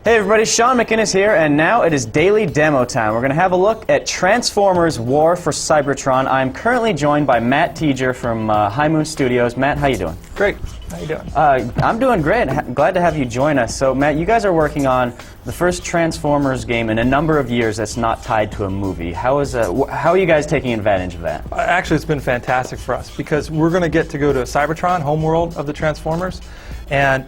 Hey everybody, Sean McInnes here, and now it is daily demo time. We're going to have a look at Transformers War for Cybertron. I'm currently joined by Matt Teager from High Moon Studios. Matt, how you doing? Great. How you doing? I'm doing great. Glad to have you join us. So Matt, you guys are working on the first Transformers game in a number of years that's not tied to a movie. How are you guys taking advantage of that? Actually, it's been fantastic for us because we're going to get to go to Cybertron, homeworld of the Transformers, and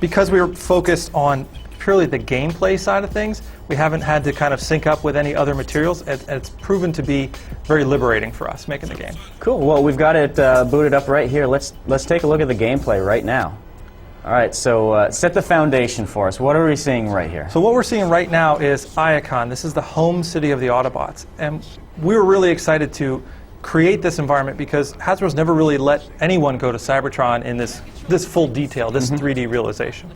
because we were focused on purely the gameplay side of things, we haven't had to kind of sync up with any other materials. It's proven to be very liberating for us making the game. Cool. Well, we've got it booted up right here. Let's take a look at the gameplay right now. All right. So set the foundation for us. What are we seeing right here? So what we're seeing right now is Iacon. This is the home city of the Autobots, and we were really excited to create this environment because Hasbro's never really let anyone go to Cybertron in this full detail, this 3D realization.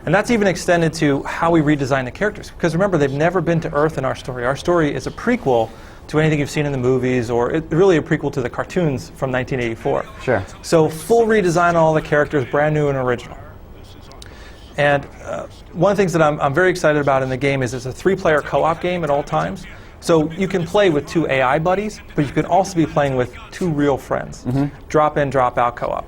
And that's even extended to how we redesign the characters. Because remember, they've never been to Earth in our story. Our story is a prequel to anything you've seen in the movies, or really a prequel to the cartoons from 1984. Sure. So full redesign on all the characters, brand new and original. And one of the things that I'm very excited about in the game is it's a 3-player co-op game at all times. So you can play with 2 AI buddies, but you can also be playing with 2 real friends. Drop in, drop out co-op.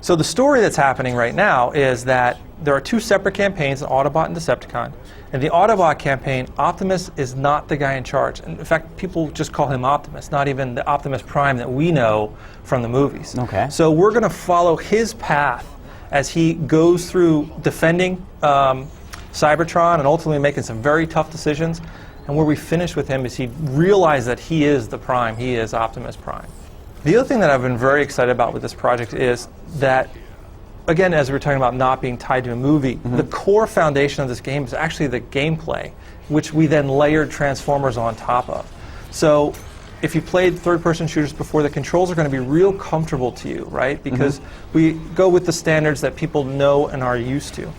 So the story that's happening right now is that there are 2 separate campaigns, an Autobot and Decepticon. In the Autobot campaign, Optimus is not the guy in charge. In fact, people just call him Optimus, not even the Optimus Prime that we know from the movies. Okay. So we're going to follow his path as he goes through defending Cybertron and ultimately making some very tough decisions. And where we finish with him is he realized that he is the Prime, he is Optimus Prime. The other thing that I've been very excited about with this project is that, again, as we were talking about not being tied to a movie, the core foundation of this game is actually the gameplay, which we then layered Transformers on top of. So if you played third-person shooters before, the controls are going to be real comfortable to you, right? Because we go with the standards that people know and are used to.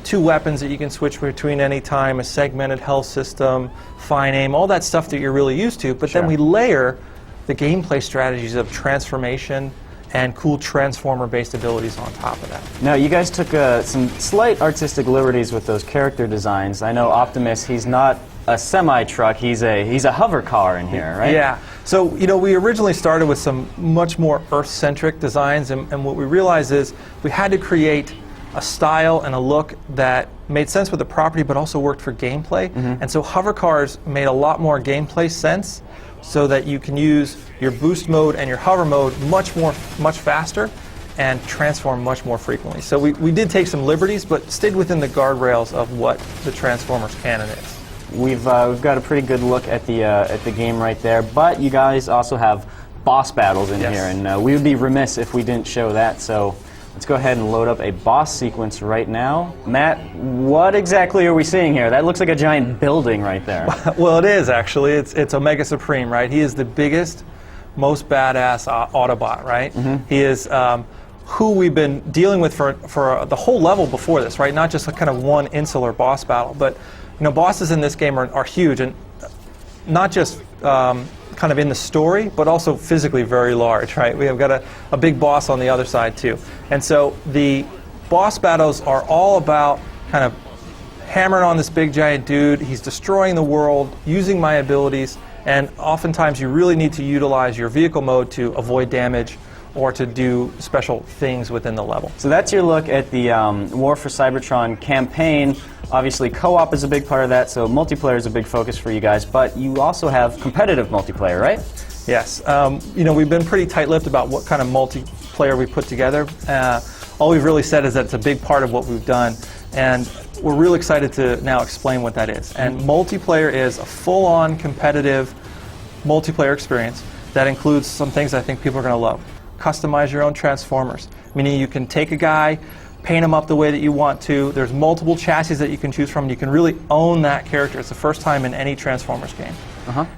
2 weapons that you can switch between any time, a segmented health system, fine aim, all that stuff that you're really used to, but then we layer the gameplay strategies of transformation and cool Transformer-based abilities on top of that. Now, you guys took some slight artistic liberties with those character designs. I know Optimus, he's not a semi-truck, he's a hover car in here, right? Yeah. So, you know, we originally started with some much more Earth-centric designs, and what we realized is we had to create a style and a look that made sense with the property but also worked for gameplay. And so hover cars made a lot more gameplay sense so that you can use your boost mode and your hover mode much faster and transform much more frequently. So we did take some liberties but stayed within the guardrails of what the Transformers canon is. We've got a pretty good look at the game right there, but you guys also have boss battles in here, and we would be remiss if we didn't show that. So let's go ahead and load up a boss sequence right now. Matt, what exactly are we seeing here? That looks like a giant building right there. Well, it is actually. It's Omega Supreme, right? He is the biggest, most badass Autobot, right? He is who we've been dealing with for the whole level before this, right? Not just a kind of one insular boss battle, but you know, bosses in this game are huge, and not just kind of in the story, but also physically very large, right? We have got a big boss on the other side too. And so the boss battles are all about kind of hammering on this big giant dude. He's destroying the world, using my abilities, and oftentimes you really need to utilize your vehicle mode to avoid damage or to do special things within the level. So that's your look at the War for Cybertron campaign. Obviously, co-op is a big part of that, so multiplayer is a big focus for you guys, but you also have competitive multiplayer, right? Yes. You know, we've been pretty tight-lipped about what kind of multiplayer we put together. All we've really said is that it's a big part of what we've done, and we're real excited to now explain what that is. And multiplayer is a full-on competitive multiplayer experience that includes some things I think people are going to love. Customize your own Transformers, meaning you can take a guy, paint him up the way that you want to. There's multiple chassis that you can choose from. You can really own that character. It's the first time in any Transformers game.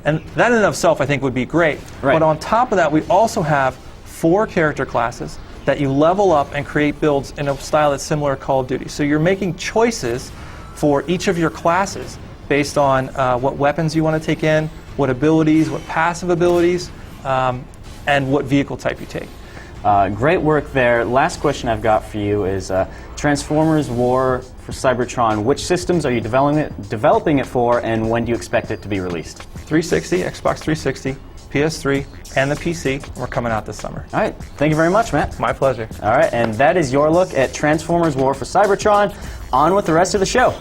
And that in and of itself I think would be great. But on top of that, we also have 4 character classes that you level up and create builds in a style that's similar to Call of Duty. So you're making choices for each of your classes based on what weapons you want to take in, what abilities, what passive abilities, and what vehicle type you take. Great work there. Last question I've got for you is Transformers War for Cybertron. Which systems are you developing it for, and when do you expect it to be released? 360, Xbox 360, PS3, and the PC. We're coming out this summer. All right. Thank you very much, Matt. My pleasure. All right, and that is your look at Transformers War for Cybertron. On with the rest of the show.